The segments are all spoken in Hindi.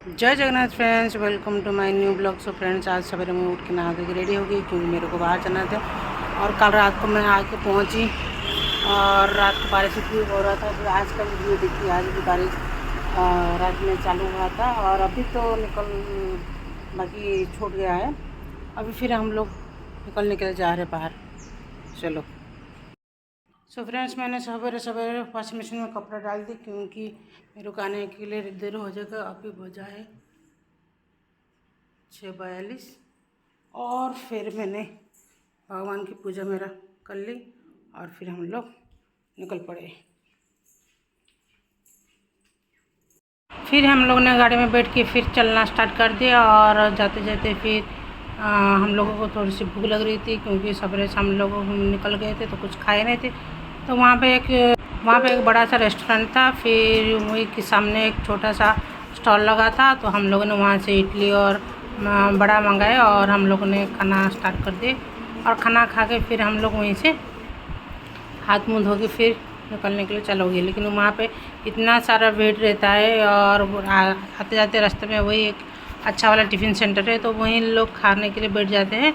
जय Jagannath friends, welcome to my new blog. So friends, आज सवेरे मैं उठ के नहा धो के रेडी हो गई क्योंकि मेरे को बाहर जाना था। और कल रात को मैं आके पहुंची और रात को बारिश इतनी हो रहा था। फिर आज का वीडियो देखिए, आज भी बारिश रात में चालू हुआ था और अभी तो बाकी छूट गया है। अभी फिर हम लोग निकल जा रहे बाहर। चलो। सो फ्रेंड्स, मैंने सवेरे सवेरे वॉशिंग मशीन में कपड़ा डाल दी क्योंकि मेरे को आने के लिए देर हो जाएगा। अभी बजा है 6:42 और फिर मैंने भगवान की पूजा मेरा कर ली और फिर हम लोग निकल पड़े। फिर हम लोग ने गाड़ी में बैठ के फिर चलना स्टार्ट कर दिया और जाते जाते फिर हम लोगों को थोड़ी सी भूख लग रही थी क्योंकि सवेरे से हम लोग निकल गए थे तो कुछ खाए नहीं थे। तो वहाँ पे एक बड़ा सा रेस्टोरेंट था। फिर वही के सामने एक छोटा सा स्टॉल लगा था तो हम लोगों ने वहाँ से इडली और बड़ा मंगाया और हम लोगों ने खाना स्टार्ट कर दिए। और खाना खा के फिर हम लोग वहीं से हाथ मुँह धो के फिर निकलने के लिए चलोगे। लेकिन वहाँ पे इतना सारा भीड़ रहता है और आते जाते रास्ते में वही एक अच्छा वाला टिफ़िन सेंटर है तो वहीं लोग खाने के लिए बैठ जाते हैं।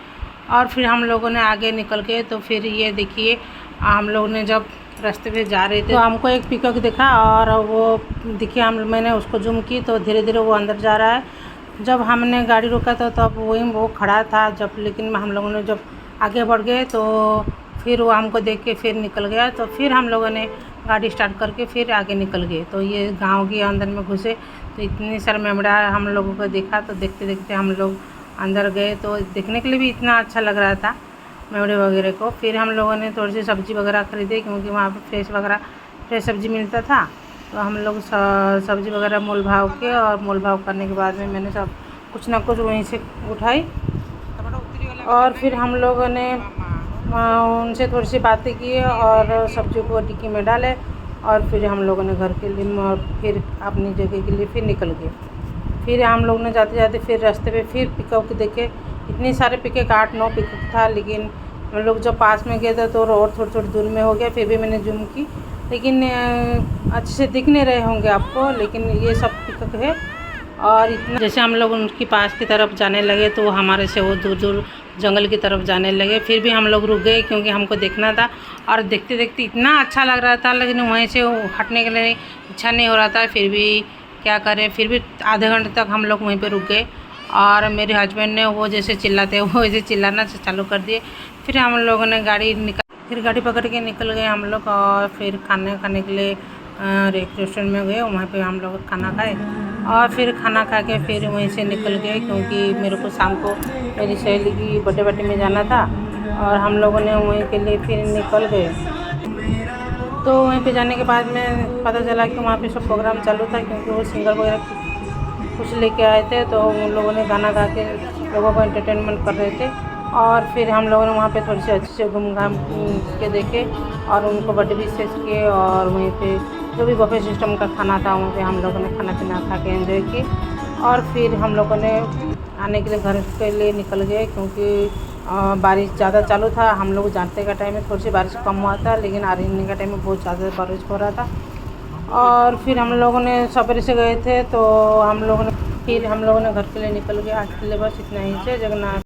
और फिर हम लोगों ने आगे निकल के तो फिर ये देखिए, हम लोग ने जब रास्ते पे जा रहे थे तो हमको एक पिकअप दिखा और वो देखिए मैंने उसको जूम की तो धीरे धीरे वो अंदर जा रहा है। जब हमने गाड़ी रोका था तब वही वो खड़ा था लेकिन हम लोगों ने जब आगे बढ़ गए तो फिर वो हमको देख के फिर निकल गया। तो फिर हम लोगों ने गाड़ी स्टार्ट करके फिर आगे निकल गए। तो ये गांव के अंदर में घुसे तो इतनी सारे मेमड़ा हम लोगों को देखा तो देखते देखते हम लोग अंदर गए। तो देखने के लिए भी इतना अच्छा लग रहा था मेमड़े वगैरह को। फिर हम लोगों ने थोड़ी सी सब्ज़ी वगैरह ख़रीदे क्योंकि वहाँ पर फ्रेश सब्ज़ी मिलता था। तो हम लोग सब्ज़ी वगैरह मोल भाव के और मोल भाव करने के बाद में मैंने सब कुछ ना कुछ वहीं से उठाई और फिर हम लोगों ने उनसे थोड़ी सी बातें की और सब्जी को टिक्की में डाले और फिर हम लोगों ने घर के लिए और फिर अपनी जगह के लिए फिर निकल गए। फिर हम लोग ने जाते जाते फिर रास्ते पे फिर पिकअप के देखे इतने सारे पिकअप 8-9 पिकअप था। लेकिन हम लोग जब पास में गए थे तो और थोड़ी दूर में हो गया। फिर भी मैंने जूम की लेकिन अच्छे से दिख नहीं रहे होंगे आपको, लेकिन ये सब पिकअप है। और इतना जैसे हम लोग उनके पास की तरफ जाने लगे तो हमारे से वो दूर दूर जंगल की तरफ जाने लगे। फिर भी हम लोग रुक गए क्योंकि हमको देखना था और देखते देखते इतना अच्छा लग रहा था लेकिन वहीं से हटने के लिए इच्छा नहीं हो रहा था। फिर भी क्या करें, फिर भी आधे घंटे तक हम लोग वहीं पे रुक गए और मेरे हस्बैंड ने वो जैसे चिल्लाते वो वैसे चिल्लाना चालू कर दिए। फिर हम लोगों ने गाड़ी पकड़ के निकल गए हम लोग और फिर खाने के लिए एक रेस्टोरेंट में गए। वहाँ पे हम लोग खाना खाए और फिर खाना खा के फिर वहीं से निकल गए क्योंकि मेरे को शाम को मेरी सहेली की बर्थडे में जाना था और हम लोगों ने वहीं के लिए फिर निकल गए। तो वहीं पे जाने के बाद में पता चला कि वहाँ पे सब प्रोग्राम चालू था क्योंकि वो सिंगर वगैरह कुछ लेके आए थे तो उन लोगों ने गाना गा के लोगों को एंटरटेनमेंट कर रहे थे। और फिर हम लोगों ने वहाँ पे थोड़ी सी अच्छे से घूम घाम के देखे और उनको बर्थडे विशेष किए और वहीं पे जो भी बफे सिस्टम का खाना था वहाँ पे हम लोगों ने खाना पीना खा के एंजॉय किए। और फिर हम लोगों ने आने के लिए घर के लिए निकल गए क्योंकि बारिश ज़्यादा चालू था। हम लोग जाते का टाइम में थोड़ी सी बारिश कम हुआ था लेकिन आने का टाइम में बहुत ज़्यादा बारिश हो रहा था। और फिर हम लोगों ने सवेरे से गए थे तो हम लोगों ने घर के लिए निकल गए। आज के लिए बस इतना ही। जय जगन्नाथ।